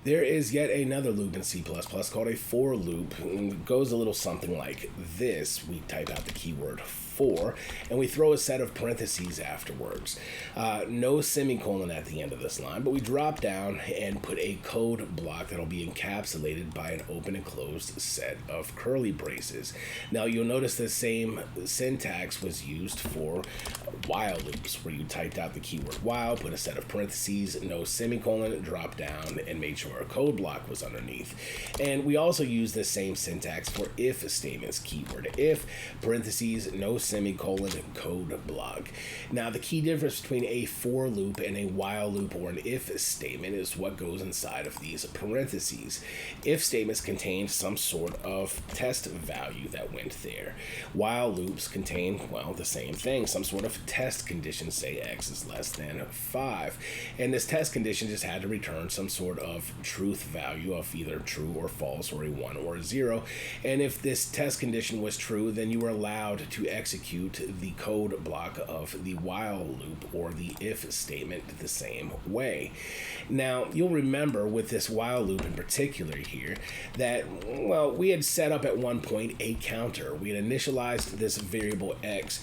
There is yet another loop in C++ called a for loop. And it goes a little something like this. We type out the keyword for, and we throw a set of parentheses afterwards. No semicolon at the end of this line, but we drop down and put a code block that'll be encapsulated by an open and closed set of curly braces. Now you'll notice the same syntax was used for while loops, where you typed out the keyword while, put a set of parentheses, no semicolon, drop down, and made sure a code block was underneath. And we also use the same syntax for if statements, keyword if, parentheses, no semicolon, code block. Now the key difference between a for loop and a while loop or an if statement is what goes inside of these parentheses. If statements contain some sort of test value that went there. While loops contain, well, the same thing, some sort of test condition, say x is less than 5. And this test condition just had to return some sort of truth value of either true or false or a 1 or a 0. And if this test condition was true, then you were allowed to execute the code block of the while loop or the if statement the same way. Now, you'll remember with this while loop in particular here that, well, we had set up at one point a counter. We had initialized this variable x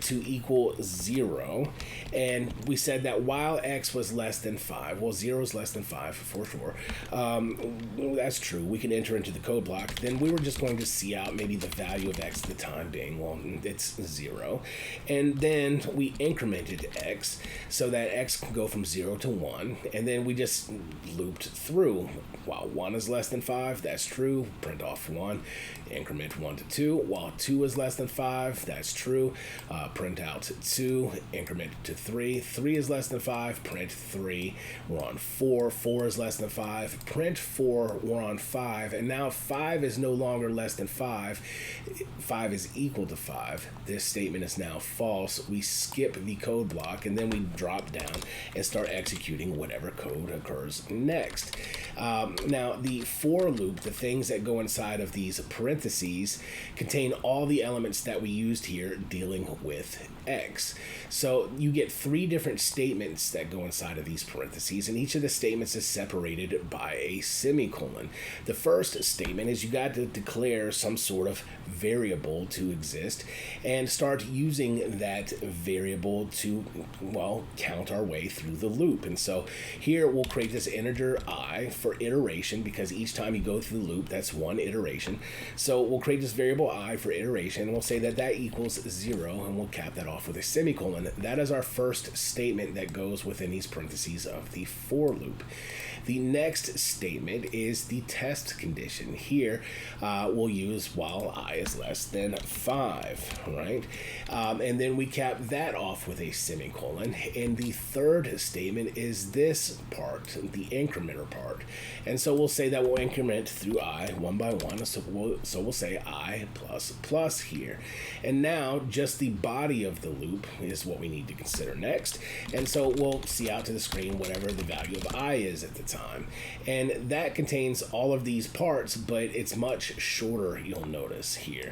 to equal 0, and we said that while x was less than 5, well, 0 is less than 5 for sure. That's true. We can enter into the code block. Then we were just going to see out maybe the value of x at the time being, well, it's 0. And then we incremented x so that x can go from 0 to 1. And then we just looped through. While 1 is less than 5, that's true. Print off 1. Increment 1 to 2. While 2 is less than 5, that's true. Print out 2. Increment to 3. 3 is less than 5. Print 3. We're on 4. 4 is less than 5. Print 4. We're on 5. And now 5 is no longer less than 5. 5 is equal to 5. This statement is now false. We skip the code block and then we drop down and start executing whatever code occurs next. Now, the for loop, the things that go inside of these parentheses, contain all the elements that we used here dealing with x. So you get 3 different statements that go inside of these parentheses, and each of the statements is separated by a semicolon. The first statement is you got to declare some sort of variable to exist and start using that variable to, well, count our way through the loop. And so here we'll create this integer I for iteration, because each time you go through the loop, that's one iteration. So we'll create this variable I for iteration, and we'll say that that equals 0, and we'll cap that off with a semicolon. That is our first statement that goes within these parentheses of the for loop. The next statement is the test condition. Here, we'll use while I is less than 5, right? And then we cap that off with a semicolon. And the third statement is this part, the incrementer part. And so we'll say that we'll increment through I one by one. So we'll say I plus plus here. And now just the body of the loop is what we need to consider next. And so we'll see out to the screen whatever the value of I is at the time. And that contains all of these parts, but it's much shorter, you'll notice here.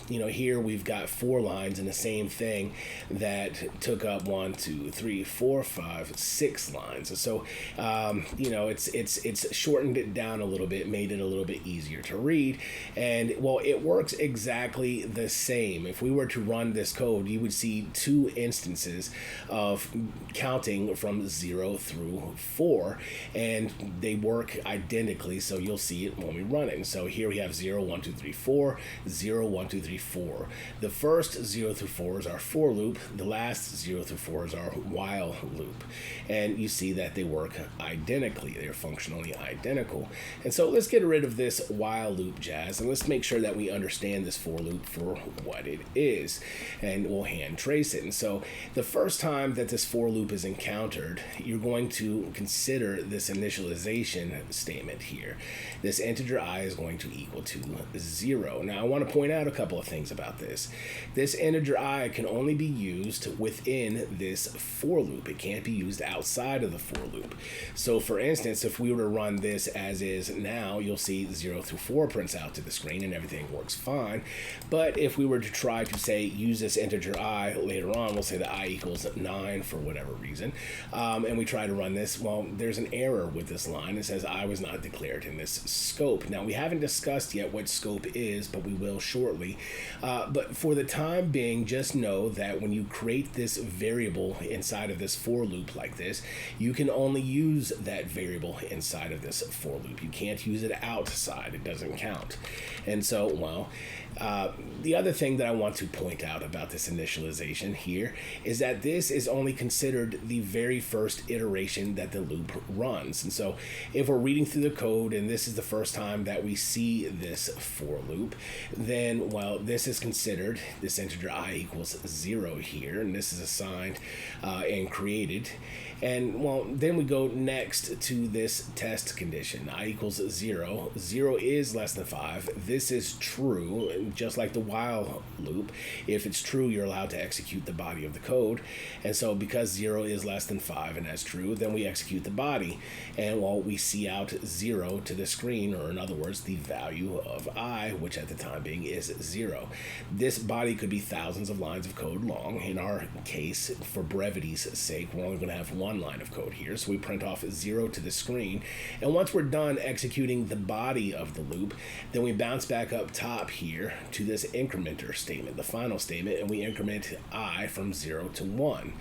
Here we've got 4 lines and the same thing that took up 1, 2, 3, 4, 5, 6 lines. So, it's shortened it down a little bit, made it a little bit easier to read. And, well, it works exactly the same. If we were to run this code, you would see 2 instances of counting from 0 through 4, and they work identically, so you'll see it when we run it. And so here we have 0, 1, 2, 3, 4, 0, 1, 2, 3, 4. The first 0 through 4 is our for loop. The last 0 through 4 is our while loop. And you see that they work identically. They're functionally identical. And so let's get rid of this while loop jazz, and let's make sure that we understand this for loop for what it is. And we'll hand trace it. And so the first time that this for loop is encountered, you're going to consider this initialization statement here. This integer I is going to equal to 0. Now I want to point out a couple of things about this. This integer I can only be used within this for loop. It can't be used outside of the for loop. So for instance, if we were to run this as is now, you'll see 0 through 4 prints out to the screen and everything works fine. But if we were to try to say use this integer I later on, we'll say that I equals 9 for whatever reason, and we try to run this, well, there's an error with this line. It says I was not declared in this scope. Now, we haven't discussed yet what scope is, but we will shortly. But for the time being, just know that when you create this variable inside of this for loop like this, you can only use that variable inside of this for loop. You can't use it outside. It doesn't count. And so, well, the other thing that I want to point out about this initialization here is that this is only considered the very first iteration that the loop runs. And so if we're reading through the code and this is the first time that we see this for loop, then, well, this is considered, this integer I equals 0 here, and this is assigned and created. And, well, then we go next to this test condition, I equals 0. 0 is less than 5. This is true, just like the while loop. If it's true, you're allowed to execute the body of the code. And so because 0 is less than 5 and that's true, then we execute the body. And, well, we see out 0 to the screen, or in other words, the value of I, which at the time being is 0. This body could be thousands of lines of code long. In our case, for brevity's sake, we're only going to have one line of code here, so we print off 0 to the screen, and once we're done executing the body of the loop, then we bounce back up top here to this incrementer statement, the final statement, and we increment I from 0 to 1.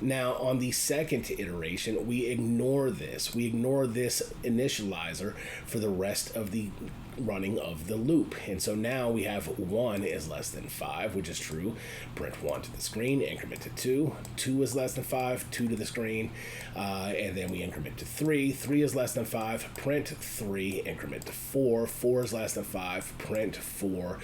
Now, on the second iteration, we ignore this. We ignore this initializer for the rest of the running of the loop. And so now we have 1 is less than 5, which is true. Print 1 to the screen, increment to 2. 2 is less than 5, 2 to the screen. And then we increment to 3. 3 is less than 5, print 3, increment to 4. 4 is less than 5, print 4.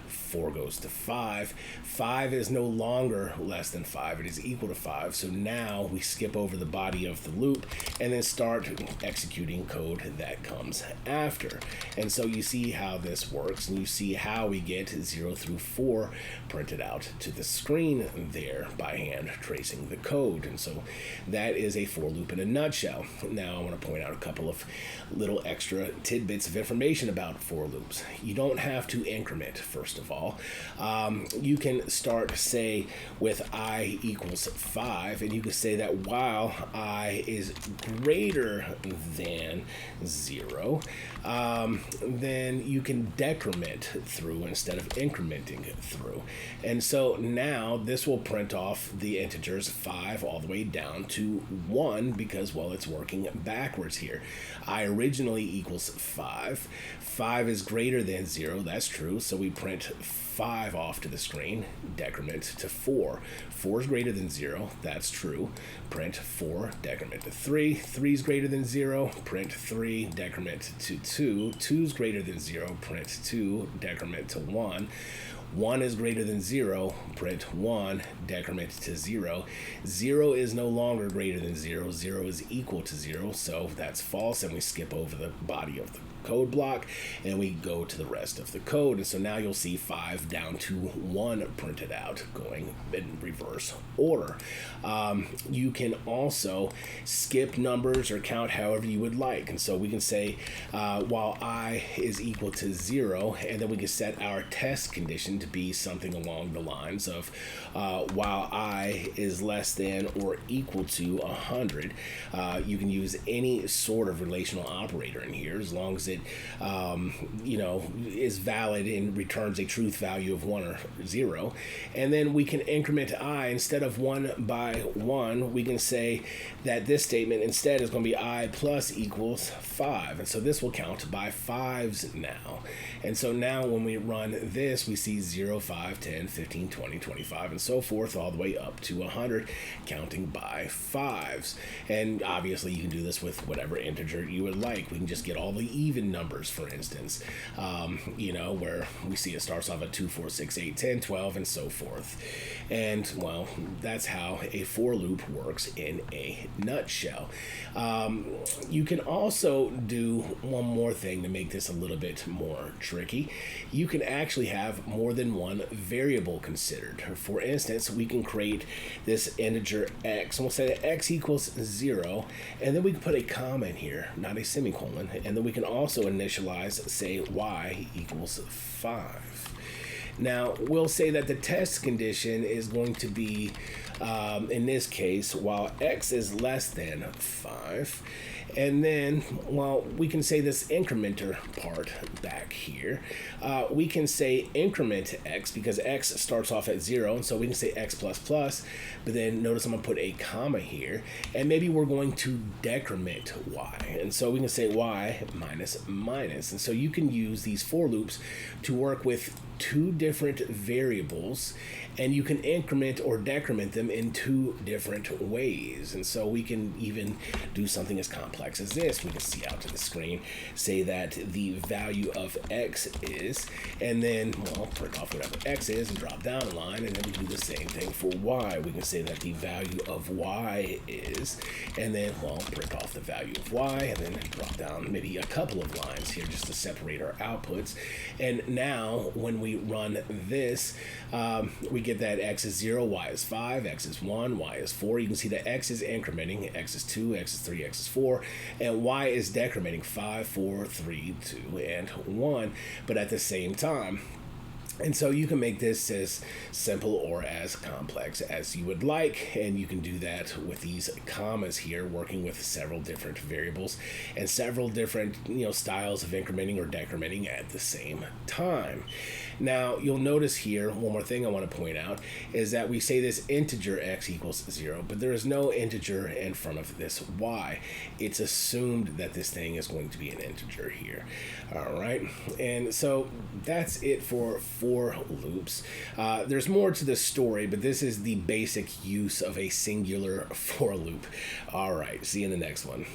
4 goes to 5. 5 is no longer less than 5. It is equal to 5. So now we skip over the body of the loop and then start executing code that comes after. And so you see how this works, and you see how we get 0 through 4 printed out to the screen there by hand tracing the code. And so that is a for loop in a nutshell. Now I want to point out a couple of little extra tidbits of information about for loops. You don't have to increment, first of all. You can start, say, with I equals 5, and you can say that while I is greater than 0, then you can decrement through instead of incrementing through. And so now this will print off the integers 5 all the way down to 1 because, well, it's working backwards here. I originally equals 5. 5 is greater than 0, that's true, so we print 5 off to the screen, decrement to 4. 4 is greater than 0, that's true, print 4, decrement to 3. 3 is greater than 0, print 3, decrement to 2. 2 is greater than 0, print 2, decrement to 1. 1 is greater than 0, print 1, decrement to 0. 0 is no longer greater than 0. 0 is equal to 0, so that's false, and we skip over the body of the code block and we go to the rest of the code. And so now you'll see 5 down to 1 printed out going in reverse order. You can also skip numbers or count however you would like. And so we can say while I is equal to 0, and then we can set our test condition to be something along the lines of while I is less than or equal to 100. You can use any sort of relational operator in here as long as it is valid and returns a truth value of 1 or 0. And then we can increment I instead of 1 by 1. We can say that this statement instead is going to be I plus equals 5. And so this will count by 5s now. And so now when we run this, we see 0, 5, 10, 15, 20, 25, and so forth, all the way up to 100, counting by 5s. And obviously you can do this with whatever integer you would like. We can just get all the even numbers, for instance, where we see it starts off at 2, 4, 6, 8, 10, 12, and so forth. And, well, that's how a for loop works in a nutshell. You can also do one more thing to make this a little bit more tricky. You can actually have more than one variable considered. For instance, we can create this integer x, and we'll say that x equals 0, and then we can put a comma in here, not a semicolon, and then we can also initialize, say, y equals 5. Now, we'll say that the test condition is going to be, in this case, while x is less than 5, And then, well, we can say this incrementer part back here. We can say increment x because x starts off at 0, and so we can say x plus plus, but then notice I'm going to put a comma here, and maybe we're going to decrement y, and so we can say y minus minus. And so you can use these for loops to work with two different variables, and you can increment or decrement them in two different ways. And so we can even do something as complex as this. We can see out to the screen, say that the value of x is, and then, well, print off whatever x is and drop down a line, and then we do the same thing for y. We can say that the value of y is, and then, well, print off the value of y, and then drop down maybe a couple of lines here just to separate our outputs. And now, when we run this, we get that x is 0, y is 5, x is 1, y is 4. You can see that x is incrementing, x is 2, x is 3, x is 4, and y is decrementing 5, 4, 3, 2, and 1, but at the same time. And so you can make this as simple or as complex as you would like, and you can do that with these commas here, working with several different variables and several different styles of incrementing or decrementing at the same time. Now, you'll notice here, one more thing I want to point out, is that we say this integer x equals 0, but there is no integer in front of this y. It's assumed that this thing is going to be an integer here. All right, and so that's it for loops. There's more to the story, but this is the basic use of a singular for loop. All right, see you in the next one.